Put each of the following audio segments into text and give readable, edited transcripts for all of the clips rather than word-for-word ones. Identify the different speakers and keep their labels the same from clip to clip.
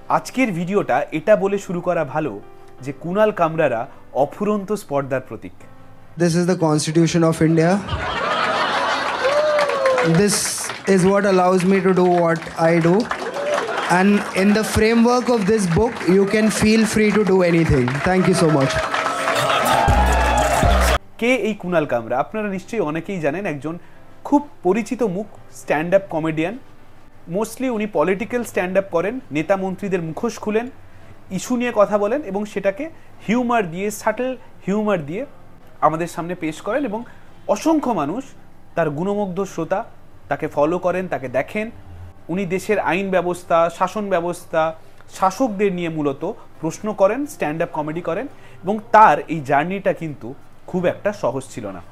Speaker 1: আজকের ভিডিওটা এটা বলে শুরু করা ভালো যে কুনাল কামরারা অফুরন্ত স্পর্ধার প্রতীক।
Speaker 2: This is the Constitution of India. This is what allows me to do what I do. And in the framework of this book, you can feel free to do anything. Thank you so much.
Speaker 1: কে এই কুনাল কামরা? আপনারা নিশ্চয়ই অনেকেই জানেন, একজন খুব পরিচিত মুখ, স্ট্যান্ড আপ কমেডিয়ান। মোস্টলি উনি পলিটিক্যাল স্ট্যান্ড আপ করেন, নেতা মন্ত্রীদের মুখোশ খুলেন, ইস্যু নিয়ে কথা বলেন এবং সেটাকে হিউমার দিয়ে, সাটল হিউমার দিয়ে আমাদের সামনে পেশ করেন এবং অসংখ্য মানুষ তার গুণমুগ্ধ শ্রোতা, তাকে ফলো করেন, তাকে দেখেন। উনি দেশের আইন ব্যবস্থা, শাসন ব্যবস্থা, শাসকদের নিয়ে মূলত প্রশ্ন করেন, স্ট্যান্ড আপ কমেডি করেন এবং তার এই জার্নিটা কিন্তু খুব একটা সহজ ছিল না।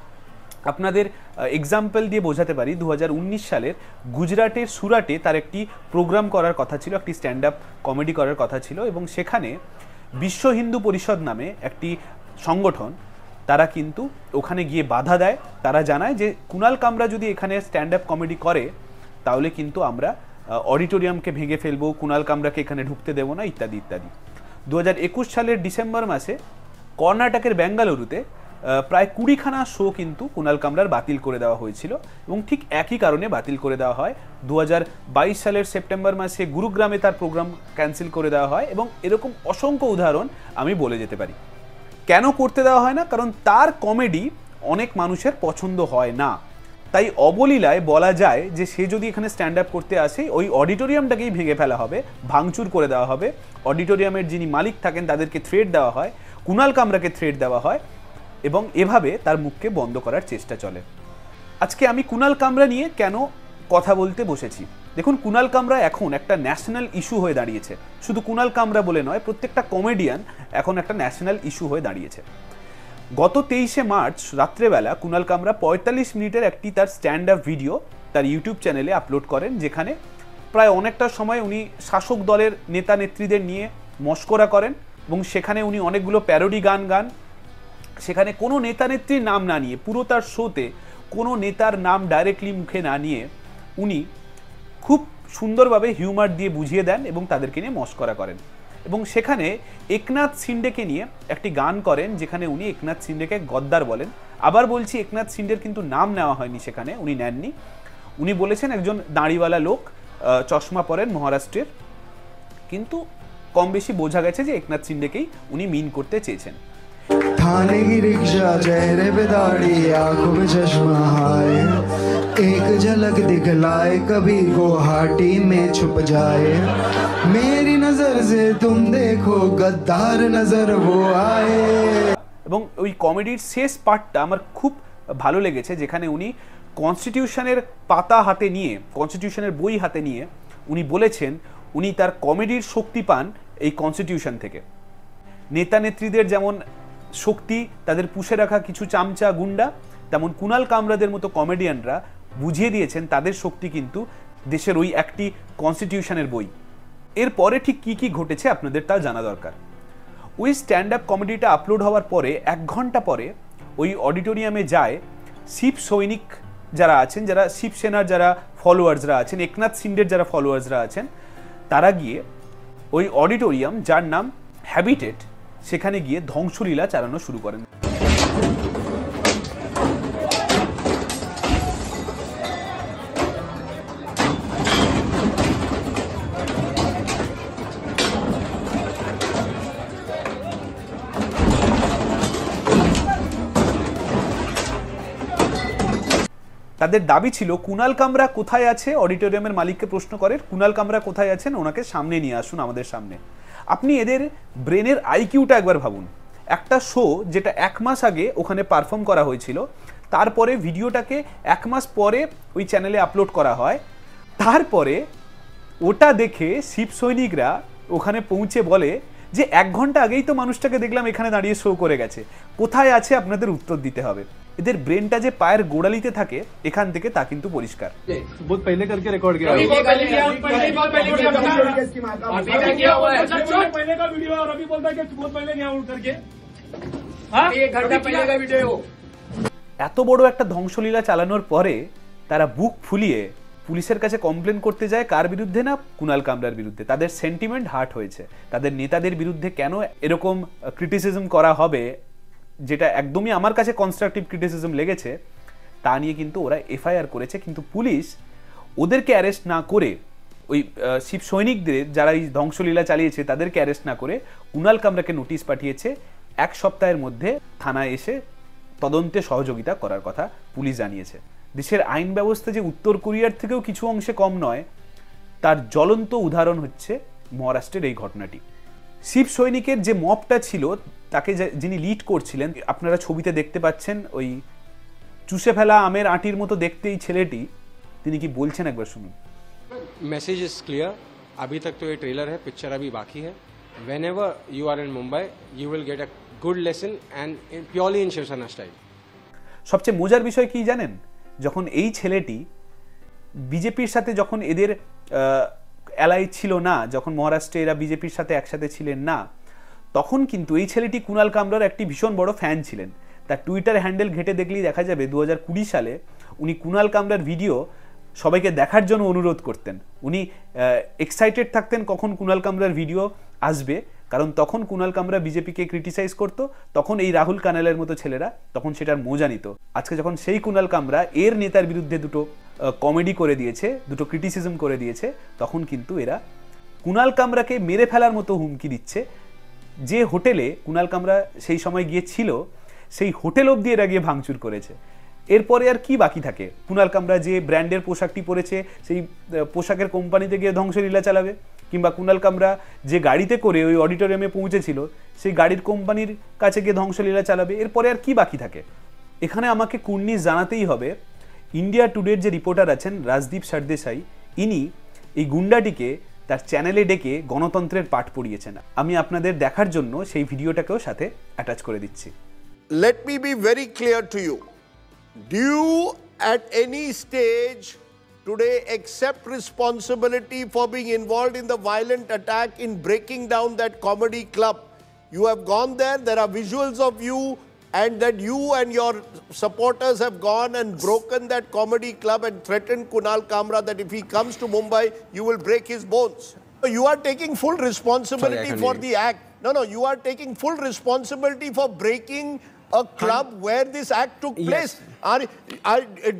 Speaker 1: আপনাদের এক্সাম্পল দিয়ে বোঝাতে পারি, 2019 সালের গুজরাটের সুরাটে তার একটি প্রোগ্রাম করার কথা ছিল, একটি স্ট্যান্ড আপ কমেডি করার কথা ছিল এবং সেখানে বিশ্ব হিন্দু পরিষদ নামে একটি সংগঠন, তারা কিন্তু ওখানে গিয়ে বাধা দেয়। তারা জানায় যে কুনাল কামরা যদি এখানে স্ট্যান্ড আপ কমেডি করে তাহলে কিন্তু আমরা অডিটোরিয়ামকে ভেঙে ফেলবো, কুনাল কামরাকে এখানে ঢুকতে দেবো না, ইত্যাদি ইত্যাদি। 2021 সালের ডিসেম্বর মাসে কর্ণাটকের বেঙ্গালুরুতে প্রায় 20খানা শো কিন্তু কুনাল কামরার বাতিল করে দেওয়া হয়েছিল এবং ঠিক একই কারণে বাতিল করে দেওয়া হয়। 2022 সালের সেপ্টেম্বর মাসে গুরুগ্রামে তার প্রোগ্রাম ক্যান্সেল করে দেওয়া হয় এবং এরকম অসংখ্য উদাহরণ আমি বলে যেতে পারি। কেন করতে দেওয়া হয় না? কারণ তার কমেডি অনেক মানুষের পছন্দ হয় না। তাই অবলীলায় বলা যায় যে সে যদি এখানে স্ট্যান্ড আপ করতে আসে, ওই অডিটোরিয়ামটাকেই ভেঙে ফেলা হবে, ভাঙচুর করে দেওয়া হবে। অডিটোরিয়ামের যিনি মালিক থাকেন তাদেরকে থ্রেট দেওয়া হয়, কুনাল কামরাকে থ্রেট দেওয়া হয় এবং এভাবে তার মুখকে বন্ধ করার চেষ্টা চলে। আজকে আমি কুনাল কামরা নিয়ে কেন কথা বলতে বসেছি? দেখুন, কুনাল কামরা এখন একটা ন্যাশনাল ইস্যু হয়ে দাঁড়িয়েছে। শুধু কুনাল কামরা বলে নয়, প্রত্যেকটা কমেডিয়ান এখন একটা ন্যাশনাল ইস্যু হয়ে দাঁড়িয়েছে। গত 23শে মার্চ রাত্রেবেলা কুনাল কামরা 45 মিনিটের একটি তার স্ট্যান্ড আপ ভিডিও তার ইউটিউব চ্যানেলে আপলোড করেন, যেখানে প্রায় অনেকটা সময় উনি শাসক দলের নেতা নেত্রীদের নিয়ে মশকরা করেন এবং সেখানে উনি অনেকগুলো প্যারোডি গান সেখানে কোনো নেতা নেত্রীর নাম না নিয়ে, পুরো তার শোতে কোনো নেতার নাম ডাইরেক্টলি মুখে না নিয়ে উনি খুব সুন্দরভাবে হিউমার দিয়ে বুঝিয়ে দেন এবং তাদেরকে নিয়ে মশকরা করেন। এবং সেখানে একনাথ শিন্ডেকে নিয়ে একটি গান করেন, যেখানে উনি একনাথ শিন্ডেকে গদ্দার বলেন। আবার বলছি, একনাথ শিন্ডের কিন্তু নাম নেওয়া হয়নি, সেখানে উনি নেননি। উনি বলেছেন একজন দাড়িওয়ালা লোক, চশমা পরেন, মহারাষ্ট্রের, কিন্তু কম বেশি বোঝা গেছে যে একনাথ শিন্ডেকেই উনি মিন করতে চেয়েছেন।
Speaker 2: थाने की रिक्शा, चेहरे पे दाढ़ी, आंखों में चश्मा हाय, एक झलक दिखलाए, कभी गुवाहाटी में छुप जाए, मेरी नजर से तुम देखो, गद्दार नजर वो आए।
Speaker 1: এবং ওই কমেডির শেষ পার্টটা আমার খুব ভালো লেগেছে, যেখানে উনি কনস্টিটিউশনের পাতা হাতে নিয়ে, কনস্টিটিউশনের বই হাতে নিয়ে উনি বলেছেন উনি তার কমেডির শক্তি পান এই কনস্টিটিউশন থেকে। নেতা নেত্রীদের যেমন শক্তি, তাদের পুষে রাখা কিছু চামচা গুন্ডা, তেমন কুনাল কামরাদের মতো কমেডিয়ানরা বুঝিয়ে দিয়েছেন তাদের শক্তি কিন্তু দেশের ওই একটি কনস্টিটিউশনের বই। এরপরে ঠিক কি কি ঘটেছে আপনাদের তা জানা দরকার। ওই স্ট্যান্ড আপ কমেডিটা আপলোড হওয়ার পরে 1 ঘন্টা পরে ওই অডিটোরিয়ামে যায় শিব সৈনিক যারা আছেন, যারা শিবসেনার যারা ফলোয়ার্সরা আছেন, একনাথ শিন্ডের যারা ফলোয়ার্সরা আছেন, তারা গিয়ে ওই অডিটোরিয়াম, যার নাম হ্যাবিটেট, সেখানে গিয়ে ধ্বংসলীলা চালানো শুরু করেন। তাদের দাবি ছিল কুনাল কামরা কোথায় আছে, অডিটোরিয়ামের মালিককে প্রশ্ন করে কুনাল কামরা কোথায় আছেন, ওনাকে সামনে নিয়ে আসুন আমাদের সামনে। আপনি এদের ব্রেনের আইকিউটা একবার ভাবুন। একটা শো যেটা 1 মাস আগে ওখানে পারফর্ম করা হয়েছিল, তারপরে ভিডিওটাকে 1 মাস পরে ওই চ্যানেলে আপলোড করা হয়, তারপরে ওটা দেখে শিব সৈনিকরা ওখানে পৌঁছে বলে যে 1 ঘন্টা আগেই তো মানুষটাকে দেখলাম এখানে দাঁড়িয়ে শো করে গেছে, কোথায় আছে আপনাদের উত্তর দিতে হবে। এদের ব্রেনটা যে পায়ের গোড়ালিতে থাকে এখান থেকে তা কিন্তু পরিষ্কার।
Speaker 3: बहुत पहले करके रिकॉर्ड किया
Speaker 4: पहले का वीडियो और अभी बोलता है कि बहुत पहले नहीं आउट करके, एक घंटा पहले का वीडियो।
Speaker 1: এত বড় একটা ধ্বংসলীলা চালানোর পরে তারা বুক ফুলিয়ে পুলিশের কাছে কমপ্লেন করতে যায় কার বিরুদ্ধে না, কুণাল কামরার বিরুদ্ধে। তাদের সেন্টিমেন্ট হার্ট হয়েছে, তাদের নেতাদের বিরুদ্ধে কেন এরকম ক্রিটিসিজম করা হবে, যেটা একদমই আমার কাছে কনস্ট্রাকটিভ ক্রিটিসিজম লেগেছে, তা নিয়ে কিন্তু ওরা এফআইআর করেছে। কিন্তু পুলিশ ওদেরকে অ্যারেস্ট না করে, ওই শিব সৈনিকদের যারা এই ধ্বংসলীলা চালিয়েছে তাদেরকে অ্যারেস্ট না করে কুণাল কামরাকে নোটিশ পাঠিয়েছে 1 সপ্তাহের মধ্যে থানায় এসে তদন্তে সহযোগিতা করার কথা পুলিশ জানিয়েছে। দেশের আইন ব্যবস্থা যে উত্তর কোরিয়ার থেকেও কিছু অংশে কম নয়, তার জ্বলন্ত উদাহরণ হচ্ছে মহারাষ্ট্রের এই ঘটনাটি। শিব সৈনিকের যে মবটা ছিল, তাকে যিনি লিড করছিলেন, আপনারা ছবিতে দেখতে পাচ্ছেন, ওই চুষে ফেলা আমের আটির মতো দেখতে এই ছেলেটি, তিনি কি বলছেন একবার শুনুন।
Speaker 5: मैसेज इज क्लियर, अभी तक तो ये ट्रेलर है, पिक्चर अभी बाकी है। whenever you are in Mumbai, you will get a good lesson and purely in Shiv Sena style.
Speaker 1: সবচেয়ে মজার বিষয় কি জানেন, যখন এই ছেলেটি বিজেপির সাথে, যখন এদের অ্যালাই ছিল না, যখন মহারাষ্ট্রে এরা বিজেপির সাথে একসাথে ছিলেন না, তখন কিন্তু এই ছেলেটি কুণাল কামরার একটি ভীষণ বড় ফ্যান ছিলেন। তার টুইটার হ্যান্ডেল ঘেটে দেখলেই দেখা যাবে 2020 সালে উনি কুণাল কামরার ভিডিও সবাইকে দেখার জন্য অনুরোধ করতেন। উনি এক্সাইটেড থাকতেন কখন কুণাল কামরার ভিডিও আসবে, কারণ তখন কুণাল কামরা বিজেপিকে ক্রিটিসাইজ করত, তখন এই রাহুল কানালের মতো ছেলেরা তখন সেটার মজা নিত। আজকে যখন সেই কুণাল কামরা এর নেতার বিরুদ্ধে দুটো কমেডি করে দিয়েছে, দুটো ক্রিটিসিজম করে দিয়েছে, তখন কিন্তু এরা কুণাল কামরাকে মেরে ফেলার মতো হুমকি দিচ্ছে। যে হোটেলে কুণাল কামরা সেই সময় গিয়েছিল, সেই হোটেল অবধি এরা গিয়ে ভাঙচুর করেছে। এরপরে আর কি বাকি থাকে? কুণাল কামরা যে ব্র্যান্ডের পোশাকটি পরেছে, সেই পোশাকের কোম্পানিতে গিয়ে ধ্বংসলীলা চালাবে, কিংবা কুণাল কামরা যে গাড়িতে করে ওই অডিটোরিয়ামে পৌঁছেছিল, সেই গাড়ির কোম্পানির কাছে গিয়ে ধ্বংসলীলা চালাবে। এরপরে আর কি বাকি থাকে? এখানে আমাকে কুর্নিশ জানাতেই হবে, ইন্ডিয়া টুডের যে রিপোর্টার আছেন রাজদীপ সরদেশাই, ইনি এই গুন্ডাটিকে তার চ্যানেলে ডেকে গণতন্ত্রের পাঠ পড়িয়েছেন। আমি আপনাদের দেখার জন্য সেই ভিডিওটাকেও সাথে অ্যাটাচ করে দিচ্ছি।
Speaker 6: Let me be very clear to you. Do you at any stage today accept responsibility for being involved in the violent attack in breaking down that comedy club? You have gone there are visuals of you, and that you and your supporters have gone and broken that comedy club and threatened Kunal Kamra that if he comes to Mumbai, you will break his bones. You are taking full responsibility for the act. No, you are taking full responsibility for breaking a club where this act took place.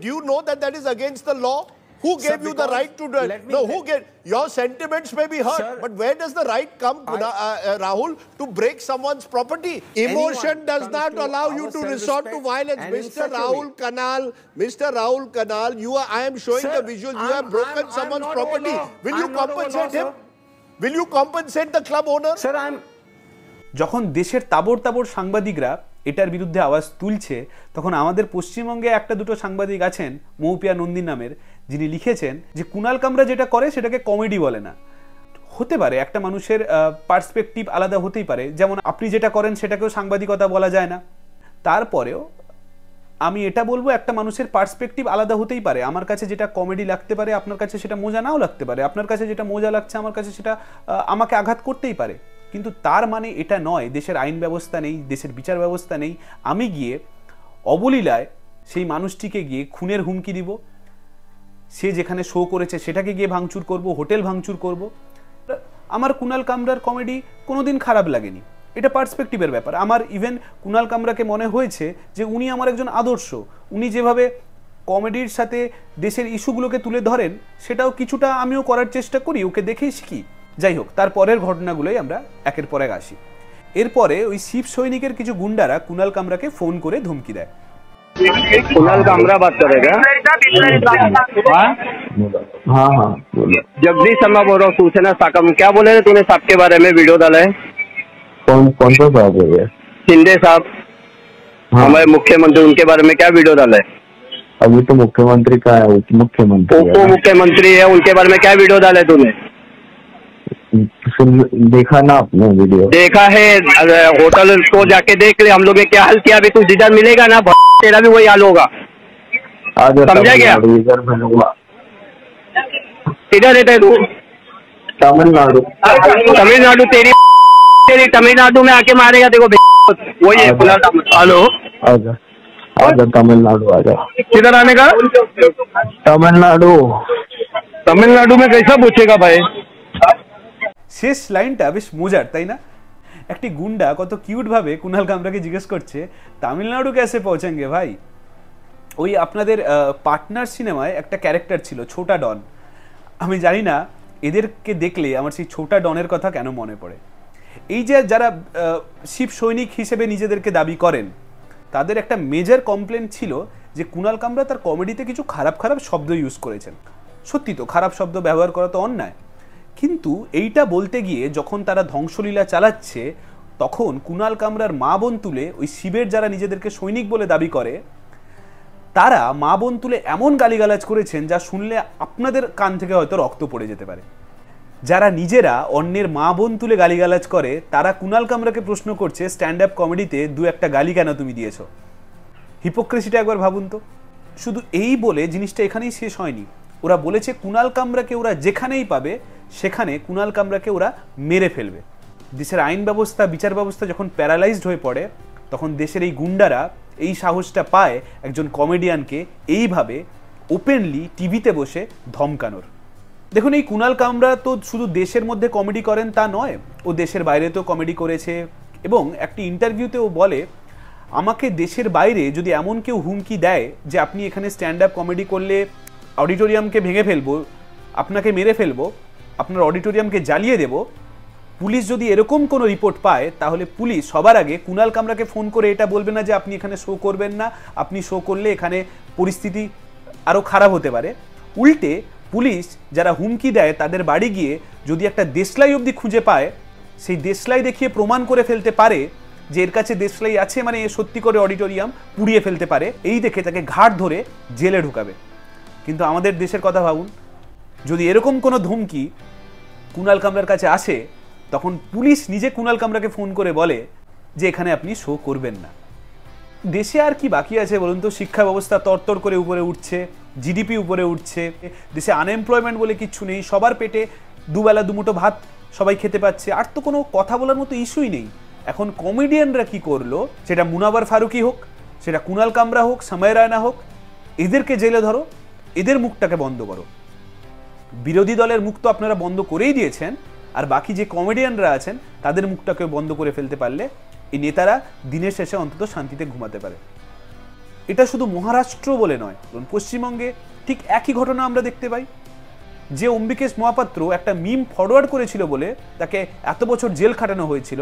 Speaker 6: Do you know that that is against the law? Who gave you the right to do it? No, who gave? Your sentiments may be hurt, but where does the right come, Rahul, to break someone's property? Emotion does not allow you to resort to violence. Mr. Rahul Kanal, I am showing the visual. You have broken someone's property. Will you compensate him? Will you compensate the club owner?
Speaker 5: Sir,
Speaker 1: যখন দেশের তাবড় তাবড় সাংবাদিকরা এটার বিরুদ্ধে আওয়াজ তুলছে, তখন আমাদের পশ্চিমবঙ্গে একটা দুটো সাংবাদিক আছেন, মৌপিয়া নন্দী নামের, যিনি লিখেছেন যে কুণাল কামরা যেটা করে সেটাকে কমেডি বলে না। হতে পারে, একটা মানুষের পার্সপেক্টিভ আলাদা হতেই পারে, যেমন আপনি যেটা করেন সেটাকেও সাংবাদিকতা বলা যায় না। তারপরেও আমি এটা বলবো, একটা মানুষের পার্সপেক্টিভ আলাদা হতেই পারে। আমার কাছে যেটা কমেডি লাগতে পারে, আপনার কাছে সেটা মজা নাও লাগতে পারে। আপনার কাছে যেটা মজা লাগছে, আমার কাছে সেটা আমাকে আঘাত করতেই পারে। কিন্তু তার মানে এটা নয় দেশের আইন ব্যবস্থা নেই, দেশের বিচার ব্যবস্থা নেই। আমি গিয়ে অবলীলায় সেই মানুষটিকে গিয়ে খুনের হুমকি দিব, সে যেখানে শো করেছে সেটাকে গিয়ে ভাঙচুর করব, হোটেল ভাঙচুর করব। আমার কুণাল কামরার কমেডি কোনোদিন খারাপ লাগেনি, এটা পার্সপেক্টিভের ব্যাপার। আমার ইভেন কুণাল কামরাকে মনে হয়েছে যে উনি আমার একজন আদর্শ। উনি যেভাবে কমেডির সাথে দেশের ইস্যুগুলোকে তুলে ধরেন, সেটাও কিছুটা আমিও করার চেষ্টা করি, ওকে দেখেই শিখি। যাই হোক, তারপরের ঘটনাগুলোই আমরা একের পর এক আসি। এরপরে ওই শিব সৈনিকের কিছু গুন্ডারা কুণাল কামরাকে ফোন করে ধমকি দেয়।
Speaker 7: कुणाल कामरा बात करेगा? हाँ, जगदीश शर्मा बोल रहा हूँ, सूचना साकम। क्या बोले थे तूने साहब के बारे में वीडियो डाला है?
Speaker 8: कौन सा साहब है?
Speaker 7: शिंदे साहब, हमारे मुख्यमंत्री, उनके बारे में क्या वीडियो डाला है?
Speaker 8: अभी तो मुख्यमंत्री का है, उप
Speaker 7: मुख्यमंत्री है, उनके बारे में क्या वीडियो डाला है तूने?
Speaker 8: देखा ना आपने वीडियो?
Speaker 7: देखा है, होटल को जाके देख ले, हम लोग ने क्या हाल किया। अभी तू जिधर मिलेगा ना, तेरा भी वही हाल होगा, समझा क्या? किधर रहता है तू? तमिलनाडु। तेरी तमिलनाडु में आके मारेगा देखो, वही है। हेलो,
Speaker 8: आजा तमिलनाडु आजा।
Speaker 7: किधर आने का?
Speaker 8: तमिलनाडु।
Speaker 7: तमिलनाडु में कैसा पूछेगा भाई?
Speaker 1: শেষ লাইনটা বেশ মজার, তাই না? একটি গুন্ডা কত কিউট ভাবে কুনাল কামরাকে জিজ্ঞেস করছে তামিলনাড়ু ক্যাসে পৌঁছেঙ্গে ভাই। ওই আপনাদের পার্টনার সিনেমায় একটা ক্যারেক্টার ছিল ছোটা ডন। আমি জানি না এদেরকে দেখলে আমার সেই ছোটা ডনের কথা কেন মনে পড়ে। এই যে যারা শিব সৈনিক হিসেবে নিজেদেরকে দাবি করেন, তাদের একটা মেজর কমপ্লেন ছিল যে কুনাল কামরা তার কমেডিতে কিছু খারাপ খারাপ শব্দ ইউজ করেছেন। সত্যি তো, খারাপ শব্দ ব্যবহার করা তো অন্যায়, কিন্তু এইটা বলতে গিয়ে যখন তারা ধ্বংসলীলা চালাচ্ছে, তখন কুনাল কামরার মা বোন তুলে ওই শিবের যারা নিজেদেরকে সৈনিক বলে দাবি করে, তারা মা বোন তুলে এমন গালিগালাজ করেছেন যা শুনলে আপনাদের কান থেকে হয়তো রক্ত পড়ে যেতে পারে। যারা নিজেরা অন্যের মা বোন তুলে গালিগালাজ করে, তারা কুনাল কামরাকে প্রশ্ন করছে স্ট্যান্ড আপ কমেডিতে দু একটা গালি কেন তুমি দিয়েছো। হিপোক্রেসিটা একবার ভাবুন তো। শুধু এই বলে জিনিসটা এখানেই শেষ হয়নি। ওরা বলেছে কুনাল কামরাকে ওরা যেখানেই পাবে সেখানে কুনাল কামরাকে ওরা মেরে ফেলবে। দেশের আইন ব্যবস্থা, বিচার ব্যবস্থা যখন প্যারালাইজড হয়ে পড়ে, তখন দেশের এই গুন্ডারা এই সাহসটা পায় একজন কমেডিয়ানকে এইভাবে ওপেনলি টিভিতে বসে ধমকানোর। দেখুন, এই কুনাল কামরা তো শুধু দেশের মধ্যে কমেডি করেন তা নয়, ও দেশের বাইরেতেও কমেডি করেছে। এবং একটি ইন্টারভিউতে ও বলে, আমাকে দেশের বাইরে যদি এমন কেউ হুমকি দেয় যে আপনি এখানে স্ট্যান্ড আপ কমেডি করলে অডিটোরিয়ামকে ভেঙে ফেলবো, আপনাকে মেরে ফেলবো, আপনার অডিটোরিয়ামকে জ্বালিয়ে দেব, পুলিশ যদি এরকম কোনো রিপোর্ট পায়, তাহলে পুলিশ সবার আগে কুনাল কামরাকে ফোন করে এটা বলবে না যে আপনি এখানে শো করবেন না, আপনি শো করলে এখানে পরিস্থিতি আরও খারাপ হতে পারে। উল্টে পুলিশ যারা হুমকি দেয় তাদের বাড়ি গিয়ে যদি একটা দেশলাই অবধি খুঁজে পায়, সেই দেশলাই দেখিয়ে প্রমাণ করে ফেলতে পারে যে এর কাছে দেশলাই আছে, মানে এ সত্যি করে অডিটোরিয়াম পুড়িয়ে ফেলতে পারে, এই দেখে তাকে ঘাট ধরে জেলে ঢুকাবে। কিন্তু আমাদের দেশের কথা ভাবুন, যদি এরকম কোনো ধমকি কুনাল কামরার কাছে আসে, তখন পুলিশ নিজে কুনাল কামরাকে ফোন করে বলে যে এখানে আপনি শো করবেন না। দেশে আর কি বাকি আছে বলুন তো? শিক্ষা ব্যবস্থা তরতর করে উপরে উঠছে, জিডিপি উপরে উঠছে, দেশে আনএমপ্লয়মেন্ট বলে কিচ্ছু নেই, সবার পেটে দুবেলা দুমুঠো ভাত সবাই খেতে পাচ্ছে, আর তো কোনো কথা বলার মতো ইস্যুই নেই। এখন কমেডিয়ানরা কি করলো, সেটা মুনাবার ফারুকি হোক, সেটা কুনাল কামরা হোক, সময় রায়না হোক, এদেরকে জেলে ধরো, এদের মুখটাকে বন্ধ করো। বিরোধী দলের মুখ তো আপনারা বন্ধ করেই দিয়েছেন, আর বাকি যে কমেডিয়ানরা আছেন তাদের মুখটাকে বন্ধ করে ফেলতে পারলে এই নেতারা দিনের শেষে অন্তত শান্তিতে ঘুমাতে পারে। এটা শুধু মহারাষ্ট্র বলে নয়, পশ্চিমবঙ্গে ঠিক একই ঘটনা আমরা দেখতে পাই। যে অম্বিকেশ মহাপাত্র একটা মিম ফরওয়ার্ড করেছিল বলে তাকে এত বছর জেল খাটানো হয়েছিল,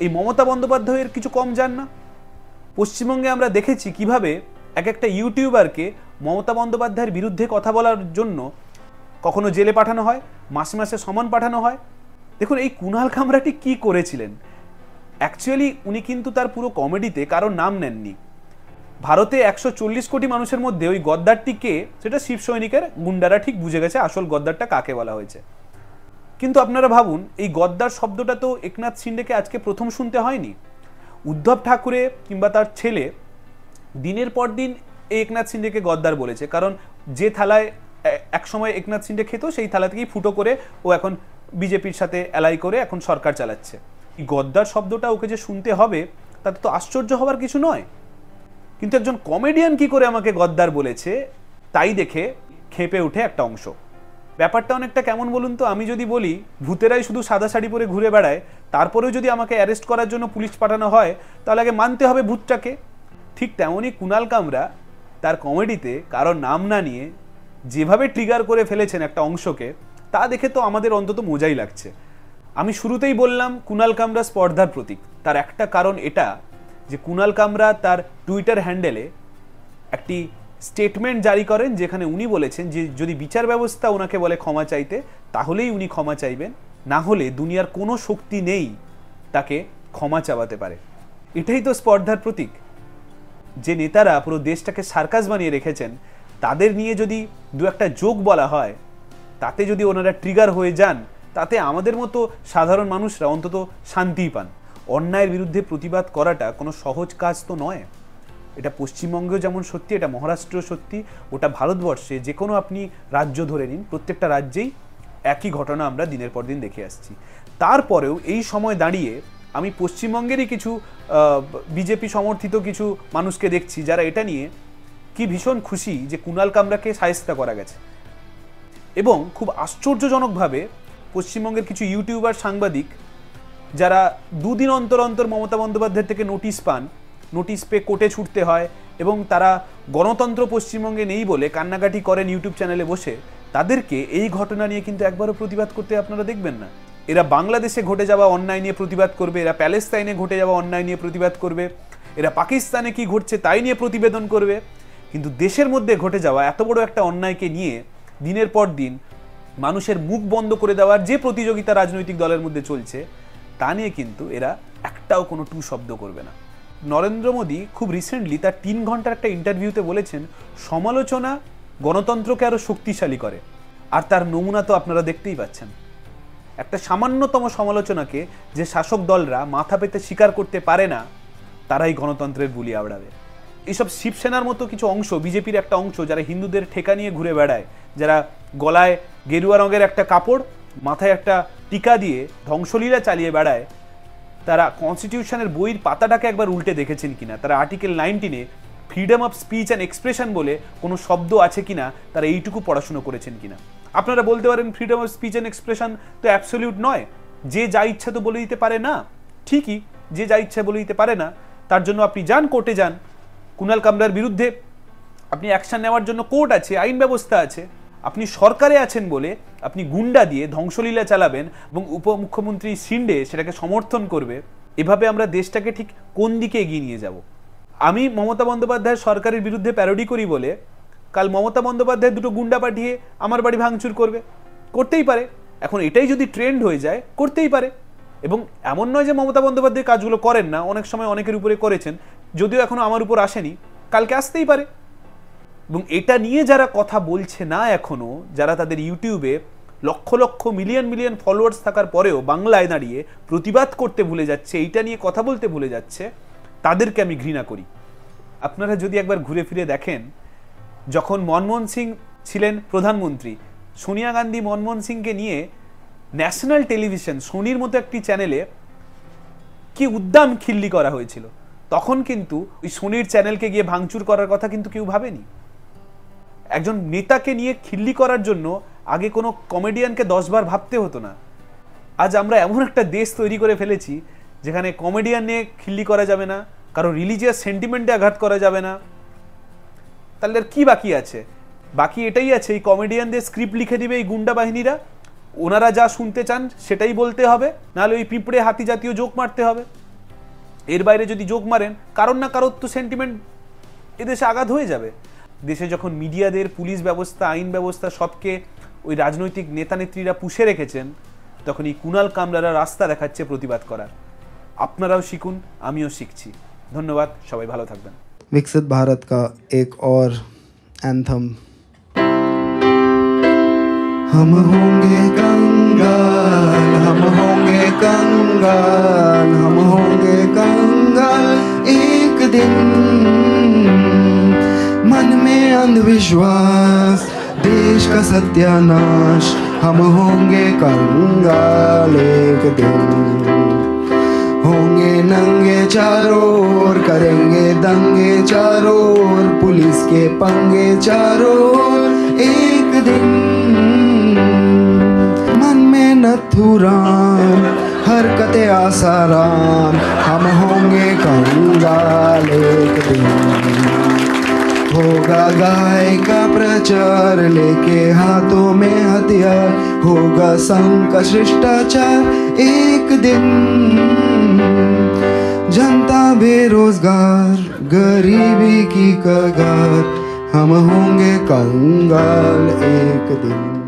Speaker 1: এই মমতা বন্দ্যোপাধ্যায়ের কিছু কম যান না। পশ্চিমবঙ্গে আমরা দেখেছি কিভাবে এক একটা ইউটিউবারকে মমতা বন্দ্যোপাধ্যায়ের বিরুদ্ধে কথা বলার জন্য কখনো জেলে পাঠানো হয়, মাসে মাসে সমান পাঠানো হয়। দেখুন, এই কুনাল কামরাটি কি করেছিলেন, অ্যাকচুয়ালি উনি কিন্তু তার পুরো কমেডিতে কারোর নাম নেননি। ভারতে 140 কোটি মানুষের মধ্যে ওই গদ্দারটি কে, সেটা শিব সৈনিকের গুন্ডারা ঠিক বুঝে গেছে আসল গদ্দারটা কাকে বলা হয়েছে। কিন্তু আপনারা ভাবুন, এই গদ্দার শব্দটা তো একনাথ শিন্ডেকে আজকে প্রথম শুনতে হয়নি। উদ্ধব ঠাকুরে কিংবা তার ছেলে দিনের পর দিন এই একনাথ শিন্ডেকে গদ্দার বলেছে, কারণ যে থালায় একসময় একনাথ শিন্ডে খেত সেই থালা থেকেই ফুটো করে ও এখন বিজেপির সাথে অ্যালাই করে এখন সরকার চালাচ্ছে। এই গদ্দার শব্দটা ওকে যে শুনতে হবে তাতে তো আশ্চর্য হওয়ার কিছু নয়। কিন্তু একজন কমেডিয়ান কি করে আমাকে গদ্দার বলেছে তাই দেখে খেপে উঠে একটা অংশ। ব্যাপারটা অনেকটা কেমন বলুন তো, আমি যদি বলি ভূতেরাই শুধু সাদা শাড়ি পরে ঘুরে বেড়ায়, তারপরেও যদি আমাকে অ্যারেস্ট করার জন্য পুলিশ পাঠানো হয়, তাহলে আগে মানতে হবে ভূতটাকে। ঠিক তেমনই কুনাল কামরা তার কমেডিতে কারোর নাম না নিয়ে যেভাবে ট্রিগার করে ফেলেছেন একটা অংশকে, তা দেখে তো আমাদের অন্তত মজাই লাগছে। আমি শুরুতেই বললাম কুনাল কামরা স্পর্ধার প্রতীক। তার একটা কারণ এটা যে কুনাল কামরা তার টুইটার হ্যান্ডেলে একটি স্টেটমেন্ট জারি করেন, যেখানে উনি বলেছেন যে যদি বিচার ব্যবস্থা ওনাকে বলে ক্ষমা চাইতে, তাহলেই উনি ক্ষমা চাইবেন, না হলে দুনিয়ার কোনো শক্তি নেই তাকে ক্ষমা চাওয়াতে পারে। এটাই তো স্পর্ধার প্রতীক। যে নেতারা পুরো দেশটাকে সার্কাস বানিয়ে রেখেছেন, তাদের নিয়ে যদি দু একটা জোক বলা হয়, তাতে যদি ওনারা ট্রিগার হয়ে যান, তাতে আমাদের মতো সাধারণ মানুষরা অন্তত শান্তিই পান। অন্যায়ের বিরুদ্ধে প্রতিবাদ করাটা কোনো সহজ কাজ তো নয়। এটা পশ্চিমবঙ্গেও যেমন সত্যি, এটা মহারাষ্ট্রেও সত্যি, ওটা ভারতবর্ষে যে কোনো আপনি রাজ্য ধরে নিন, প্রত্যেকটা রাজ্যেই একই ঘটনা আমরা দিনের পর দিন দেখে আসছি। তারপরেও এই সময় দাঁড়িয়ে আমি পশ্চিমবঙ্গেরই কিছু বিজেপি সমর্থিত কিছু মানুষকে দেখছি যারা এটা নিয়ে কি ভীষণ খুশি যে কুনাল কামরাকে শায়েস্তা করা গেছে। এবং খুব আশ্চর্যজনকভাবে পশ্চিমবঙ্গের কিছু ইউটিউবার সাংবাদিক যারা দুদিন অন্তর অন্তর মমতা বন্দ্যোপাধ্যায়ের থেকে নোটিশ পান, নোটিশ পেয়ে কোর্টে ছুটতে হয় এবং তারা গণতন্ত্র পশ্চিমবঙ্গে নেই বলে কান্নাকাটি করেন ইউটিউব চ্যানেলে বসে, তাদেরকে এই ঘটনা নিয়ে কিন্তু একবারও প্রতিবাদ করতে আপনারা দেখবেন না। এরা বাংলাদেশে ঘটে যাওয়া অন্যায় নিয়ে প্রতিবাদ করবে, এরা প্যালেস্তাইনে ঘটে যাওয়া অন্যায় নিয়ে প্রতিবাদ করবে, এরা পাকিস্তানে কি ঘটছে তাই নিয়ে প্রতিবেদন করবে, কিন্তু দেশের মধ্যে ঘটে যাওয়া এত বড় একটা অন্যায়কে নিয়ে দিনের পর দিন মানুষের মুখ বন্ধ করে দেওয়ার যে প্রতিযোগিতা রাজনৈতিক দলের মধ্যে চলছে তা নিয়ে কিন্তু এরা একটাও কোনো টু শব্দ করবে না। নরেন্দ্র মোদী খুব রিসেন্টলি তার 3 ঘন্টার একটা ইন্টারভিউতে বলেছেন সমালোচনা গণতন্ত্রকে আরো শক্তিশালী করে, আর তার নমুনা তো আপনারা দেখতেই পাচ্ছেন। একটা সামান্যতম সমালোচনাকে যে শাসক দলরা মাথা পেতে স্বীকার করতে পারে না, তারাই গণতন্ত্রের বুলি আওড়াবে। এইসব শিবসেনার মতো কিছু অংশ, বিজেপির একটা অংশ যারা হিন্দুদের ঠেকা নিয়ে ঘুরে বেড়ায়, যারা গলায় গেরুয়া রঙের একটা কাপড়, মাথায় একটা টিকা দিয়ে ধ্বংসলীলা চালিয়ে বেড়ায়, তারা কনস্টিটিউশনের বইয়ের পাতাটাকে একবার উল্টে দেখেছেন কিনা, তারা আর্টিকেল 19-এ freedom of speech and expression বলে কোনো শব্দ আছে কিনা তারা এইটুকু পড়াশুনো করেছেন কিনা। আপনারা বলতে পারেন freedom of speech and expression তো অ্যাবসলিউট নয়, যে যা ইচ্ছা তো বলে দিতে পারে না। ঠিকই, যে যা ইচ্ছা বলে দিতে পারে না, তার জন্য আপনি যান কোর্টে যান, কুণাল কামরার বিরুদ্ধে আপনি অ্যাকশন নেওয়ার জন্য কোর্ট আছে, আইন ব্যবস্থা আছে। আপনি সরকারে আছেন বলে আপনি গুন্ডা দিয়ে ধ্বংসলীলা চালাবেন এবং উপমুখ্যমন্ত্রী শিন্ডে সেটাকে সমর্থন করবে, এভাবে আমরা দেশটাকে ঠিক কোন দিকে এগিয়ে নিয়ে যাব? আমি মমতা বন্দ্যোপাধ্যায়ের সরকারের বিরুদ্ধে প্যারোডি করি বলে কাল মমতা বন্দ্যোপাধ্যায় দুটো গুন্ডা পাঠিয়ে আমার বাড়ি ভাঙচুর করবে, করতেই পারে। এখন এটাই যদি ট্রেন্ড হয়ে যায়, করতেই পারে। এবং এমন নয় যে মমতা বন্দ্যোপাধ্যায় কাজগুলো করেন না, অনেক সময় অনেকের উপরে করেছেন, যদিও এখনো আমার উপর আসেনি, কালকে আসতেই পারে। এবং এটা নিয়ে যারা কথা বলছে না এখনো, যারা তাদের ইউটিউবে lakh lakh million million followers থাকার পরেও বাংলায় দাঁড়িয়ে প্রতিবাদ করতে ভুলে যাচ্ছে, এইটা নিয়ে কথা বলতে ভুলে যাচ্ছে, তাদেরকে আমি ঘৃণা করি। আপনারা যদি একবার ঘুরে ফিরে দেখেন, যখন মনমোহন সিং ছিলেন প্রধানমন্ত্রী, সোনিয়া গান্ধী মনমোহন সিংকে নিয়ে ন্যাশনাল টেলিভিশন সোনির মতো একটি চ্যানেলে কি উদ্দাম খিল্লি করা হয়েছিল, তখন কিন্তু ওই সোনির চ্যানেলকে গিয়ে ভাঙচুর করার কথা কিন্তু কেউ ভাবেনি। একজন নেতাকে নিয়ে খিল্লি করার জন্য আগে কোনো কমেডিয়ানকে 10 বার ভাবতে হতো না। আজ আমরা এমন একটা দেশ তৈরি করে ফেলেছি যেখানে কমেডিয়ান নিয়ে খিল্লি করা যাবে না, কারো রিলিজিয়াস সেন্টিমেন্টে আঘাত করা যাবে না। তাহলে আর কি বাকি আছে? বাকি এটাই আছে, এই কমেডিয়ানদের স্ক্রিপ্ট লিখে দিবে এই গুন্ডা বাহিনীরা, ওনারা যা শুনতে চান সেটাই বলতে হবে, নাহলে ওই পিঁপড়ে হাতি জাতীয় জোক মারতে হবে। এর বাইরে যদি জোক মারেন, কারোর না কারোর তো সেন্টিমেন্ট এদেশে আঘাত হয়ে যাবে। দেশে যখন মিডিয়াদের, পুলিশ ব্যবস্থা, আইন ব্যবস্থা সবকে ওই রাজনৈতিক নেতা নেত্রীরা পুষে রেখেছেন, তখন এই কুণাল কামরারা রাস্তা দেখাচ্ছে প্রতিবাদ করার। আপনারাও শিখুন, আমিও শিখছি। ধন্যবাদ, সবাই ভালো থাকবেন।
Speaker 2: विकसित भारत का एक और एंथम। हम होंगे कंगाल, हम होंगे कंगाल, हम होंगे कंगाल एक दिन। मन में अंधविश्वास, देश का सत्यानाश, हम होंगे कंगाल एक दिन। होंगे नंगे चारों ओर, करेंगे दंगे चारों ओर, पुलिस के पंगे चारों ओर एक दिन। मन में नथुराम, हरकते आसाराम, हम होंगे कंगाल एक दिन। होगा गाय का प्रचार, लेके हाथों में हथियार, होगा संघ का शिष्टाचार एक दिन। जनता बेरोजगार, गरीबी की कगार, हम होंगे कंगाल एक दिन।